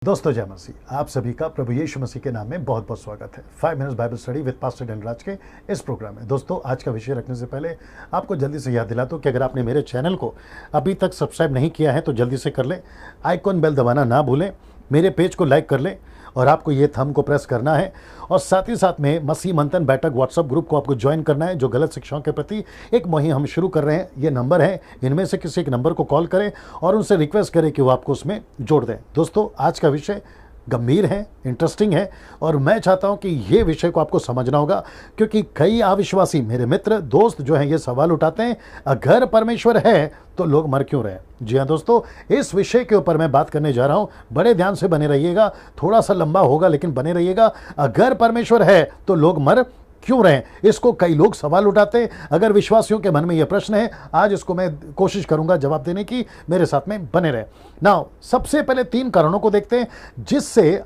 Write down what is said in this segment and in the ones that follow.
दोस्तों जय मसीह, आप सभी का प्रभु यीशु मसीह के नाम में बहुत बहुत स्वागत है। 5 minutes Bible study with pastor Dhanraj के इस प्रोग्राम में। दोस्तों आज का विषय रखने से पहले आपको जल्दी से याद दिलाता हूं कि अगर आपने मेरे चैनल को अभी तक सब्सक्राइब नहीं किया है तो जल्दी से कर लें। आइकॉन बेल दबाना ना भूलें, मेरे पेज को लाइक कर लें और आपको ये थंब को प्रेस करना है और साथ ही साथ में मसीह मंथन बैठक व्हाट्सएप ग्रुप को आपको ज्वाइन करना है। जो गलत शिक्षाओं के प्रति एक मुहिम हम शुरू कर रहे हैं, ये नंबर है, इनमें से किसी एक नंबर को कॉल करें और उनसे रिक्वेस्ट करें कि वो आपको उसमें जोड़ दें। दोस्तों आज का विषय गंभीर है, इंटरेस्टिंग है और मैं चाहता हूं कि ये विषय को आपको समझना होगा, क्योंकि कई अविश्वासी मेरे मित्र दोस्त जो हैं ये सवाल उठाते हैं, अगर परमेश्वर है तो लोग मर क्यों रहे। जी हाँ दोस्तों, इस विषय के ऊपर मैं बात करने जा रहा हूं, बड़े ध्यान से बने रहिएगा। थोड़ा सा लंबा होगा लेकिन बने रहिएगा। अगर परमेश्वर है तो लोग मर क्यों रहे, इसको कई लोग सवाल उठाते हैं। अगर विश्वासियों के मन में यह प्रश्न है, आज इसको मैं कोशिश करूंगा जवाब देने की। मेरे साथ में बने रहे। नाउ सबसे पहले 3 कारणों को देखते हैं जिससे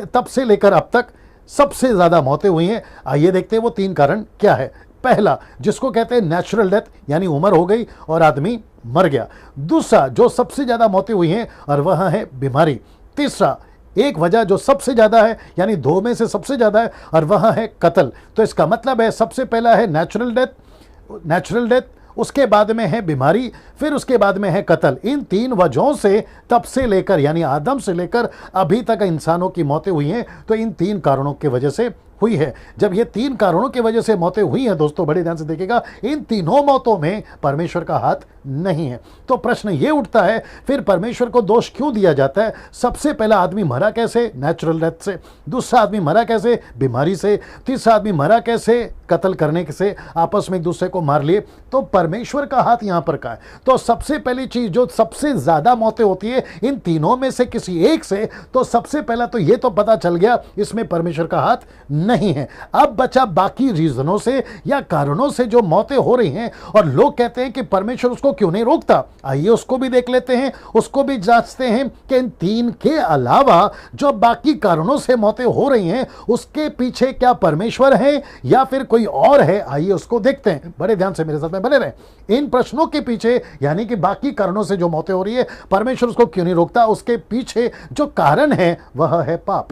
तब से लेकर अब तक सबसे ज्यादा मौतें हुई हैं। आइए देखते हैं वो 3 कारण क्या है। पहला, जिसको कहते हैं नेचुरल डेथ, यानी उम्र हो गई और आदमी मर गया। दूसरा, जो सबसे ज्यादा मौतें हुई हैं और वह है बीमारी। तीसरा, एक वजह जो सबसे ज्यादा है, यानी 2 में से सबसे ज्यादा है, और वह है कत्ल। तो इसका मतलब है सबसे पहला है नेचुरल डेथ, उसके बाद में है बीमारी, फिर उसके बाद में है कत्ल। इन 3 वजहों से तब से लेकर यानी आदम से लेकर अभी तक इंसानों की मौतें हुई हैं। तो इन 3 कारणों की वजह से हुई है। जब ये 3 कारणों की वजह से मौतें हुई हैं दोस्तों, बड़े ध्यान से देखिएगा, इन तीनों मौतों में परमेश्वर का हाथ नहीं है। तो प्रश्न ये उठता है, फिर परमेश्वर को दोष क्यों दिया जाता है? सबसे पहला आदमी मरा कैसे? नेचुरल डेथ से। दूसरा आदमी मरा कैसे? बीमारी से। तीसरा आदमी मरा कैसे? कत्ल करने से, आपस में एक दूसरे को मार लिए। तो परमेश्वर का हाथ यहां पर का है। तो सबसे पहली चीज जो सबसे ज्यादा मौतें होती है इन तीनों में से किसी एक से, तो सबसे पहला तो ये तो पता चल गया इसमें परमेश्वर का हाथ नहीं है। अब बचा बाकी रीजनों से या कारणों से जो मौतें हो रही हैं, और लोग कहते हैं कि परमेश्वर उसको क्यों नहीं रोकता। आइए उसको भी देख लेते हैं, उसको भी जांचते हैं कि इन 3 के अलावा जो बाकी कारणों से मौतें हो रही हैं उसके पीछे क्या परमेश्वर है या फिर कोई और है। आइए उसको देखते हैं। बड़े ध्यान से मेरे साथ में बने रहें। इन प्रश्नों के पीछे यानी कि बाकी कारणों से जो मौतें हो रही है, परमेश्वर उसको क्यों नहीं रोकता, उसके पीछे जो कारण है वह है पाप।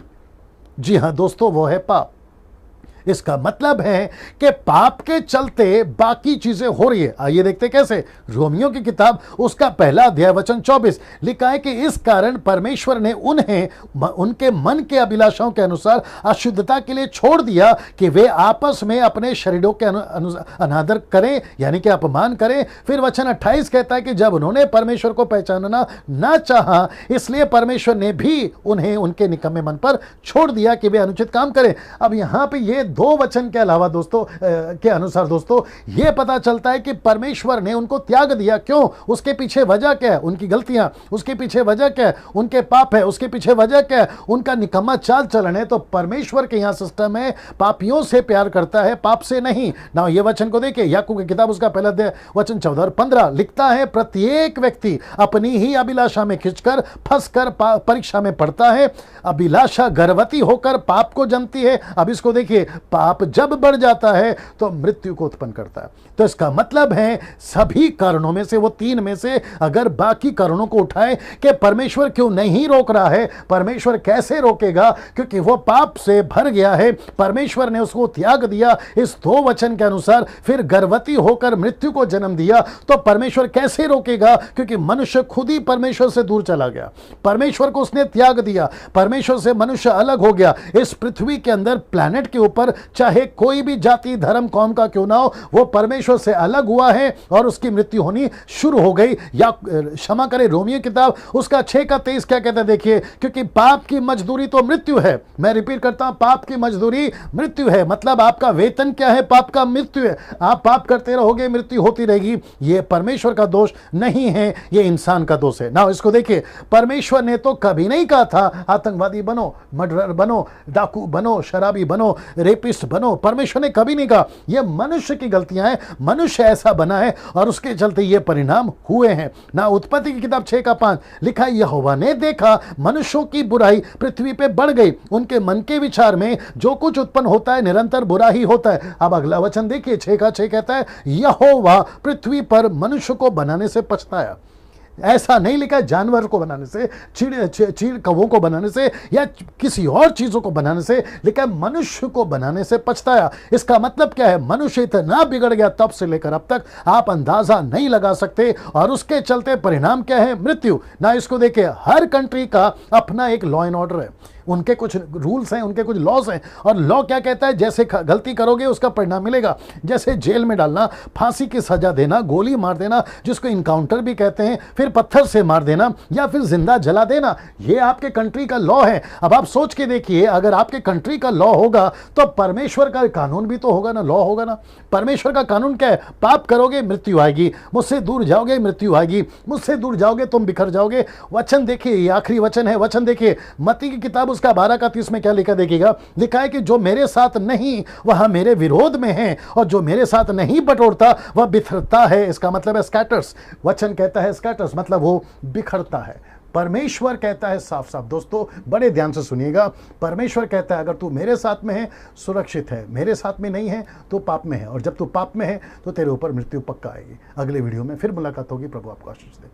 जी हां दोस्तों, वो है पाप। इसका मतलब है कि पाप के चलते बाकी चीजें हो रही है। आइए देखते कैसे। रोमियो की किताब उसका पहला अध्याय वचन 24 लिखा है कि इस कारण परमेश्वर ने उन्हें उनके मन के अभिलाषाओं के अनुसार अशुद्धता के लिए छोड़ दिया कि वे आपस में अपने शरीरों के अनादर करें, यानी कि अपमान करें। फिर वचन 28 कहता है कि जब उन्होंने परमेश्वर को पहचानना ना चाहा, इसलिए परमेश्वर ने भी उन्हें उनके निकम्मे मन पर छोड़ दिया कि वे अनुचित काम करें। अब यहां पे ये 2 वचन के अलावा दोस्तों के अनुसार दोस्तों यह पता चलता है कि परमेश्वर ने उनको त्याग दिया। क्यों? उसके पीछे वजह क्या है? उनकी गलतियां। उसके पीछे वजह क्या है? उनके पाप है। उसके पीछे वजह क्या है? उनका निकम्मा चाल चलन है। तो परमेश्वर के यहां सिस्टम है, पापियों से प्यार करता है, पाप से नहीं ना। ये वचन को देखिए, याकूब की किताब उसका पहला अध्याय वचन 14 और 15 लिखता है, प्रत्येक व्यक्ति अपनी ही अभिलाषा में खिंचकर फंसकर परीक्षा में पड़ता है। अभिलाषा गर्भवती होकर पाप को जन्मती है। अब इसको देखिए, पाप जब बढ़ जाता है तो मृत्यु को उत्पन्न करता है। तो इसका मतलब है सभी कारणों में से, वो 3 में से अगर बाकी कारणों को उठाए कि परमेश्वर क्यों नहीं रोक रहा है, परमेश्वर कैसे रोकेगा, क्योंकि वो पाप से भर गया है, परमेश्वर ने उसको त्याग दिया इस 2 वचन के अनुसार, फिर गर्भवती होकर मृत्यु को जन्म दिया। तो परमेश्वर कैसे रोकेगा? क्योंकि मनुष्य खुद ही परमेश्वर से दूर चला गया, परमेश्वर को उसने त्याग दिया, परमेश्वर से मनुष्य अलग हो गया। इस पृथ्वी के अंदर, प्लैनेट के ऊपर, चाहे कोई भी जाति धर्म कौम का क्यों ना हो, वो परमेश्वर से अलग हुआ है और उसकी मृत्यु होनी शुरू हो गई। या क्षमा करें, रोमियो किताब उसका 6 का 23 क्या कहता है देखिए, क्योंकि पाप की मजदूरी तो मृत्यु है। मैं रिपीट करता हूं, पाप की मजदूरी मृत्यु है। मतलब आपका वेतन क्या है? पाप का मृत्यु है। आप पाप करते रहोगे, मृत्यु होती रहेगी। यह परमेश्वर का दोष नहीं है, यह इंसान का दोष है ना। इसको देखिए, परमेश्वर ने तो कभी नहीं कहा था आतंकवादी बनो, मर्डरर बनो, डाकू बनो, शराबी बनो, रेपिस्ट बनो। परमेश्वर ने कभी नहीं कहा। यह मनुष्य की गलतियां हैं, मनुष्य ऐसा बना है और उसके चलते ये परिणाम हुए हैं ना। उत्पत्ति की किताब 6 का 5 लिखा, यहोवा ने देखा मनुष्यों की बुराई पृथ्वी पे बढ़ गई, उनके मन के विचार में जो कुछ उत्पन्न होता है निरंतर बुरा ही होता है। अब अगला वचन देखिए, 6 का 6 कहता है, यहोवा पृथ्वी पर मनुष्य को बनाने से पछताया। ऐसा नहीं लिखा है जानवर को बनाने से, चीड़ कौवों को बनाने से या किसी और चीजों को बनाने से, लिखा है मनुष्य को बनाने से पछताया। इसका मतलब क्या है? मनुष्य इतना बिगड़ गया तब से लेकर अब तक आप अंदाजा नहीं लगा सकते, और उसके चलते परिणाम क्या है? मृत्यु। ना इसको देखिए, हर कंट्री का अपना एक लॉ एंड ऑर्डर है, उनके कुछ रूल्स हैं, उनके कुछ लॉज हैं, और लॉ क्या कहता है? जैसे गलती करोगे उसका परिणाम मिलेगा। जैसे जेल में डालना, फांसी की सजा देना, गोली मार देना जिसको इनकाउंटर भी कहते हैं, फिर पत्थर से मार देना या फिर जिंदा जला देना, ये आपके कंट्री का लॉ है। अब आप सोच के देखिए, अगर आपके कंट्री का लॉ होगा तो परमेश्वर का कानून भी तो होगा ना, लॉ होगा ना। परमेश्वर का कानून क्या है? पाप करोगे मृत्यु आएगी, मुझसे दूर जाओगे मृत्यु आएगी, मुझसे दूर जाओगे तुम बिखर जाओगे। वचन देखिए, ये आखिरी वचन है, वचन देखिए मत्ती की किताब उसका 12:30 में क्या लिखा देखिएगा, लिखा है कि जो मेरे साथ नहीं वह मेरे विरोध में है, और जो मेरे साथ नहीं बटोरता वह बिखरता है। इसका मतलब है स्कैटर्स। वचन कहता है स्कैटर्स, मतलब वो बिखरता है। परमेश्वर कहता है साफ साफ, दोस्तों बड़े ध्यान से सुनिएगा, परमेश्वर कहता है अगर तू मेरे साथ में है सुरक्षित है, मेरे साथ में नहीं है तो पाप में है, और जब तू पाप में है तो तेरे ऊपर मृत्यु पक्का आएगी। अगले वीडियो में फिर मुलाकात होगी। प्रभु आपको आशीष दे।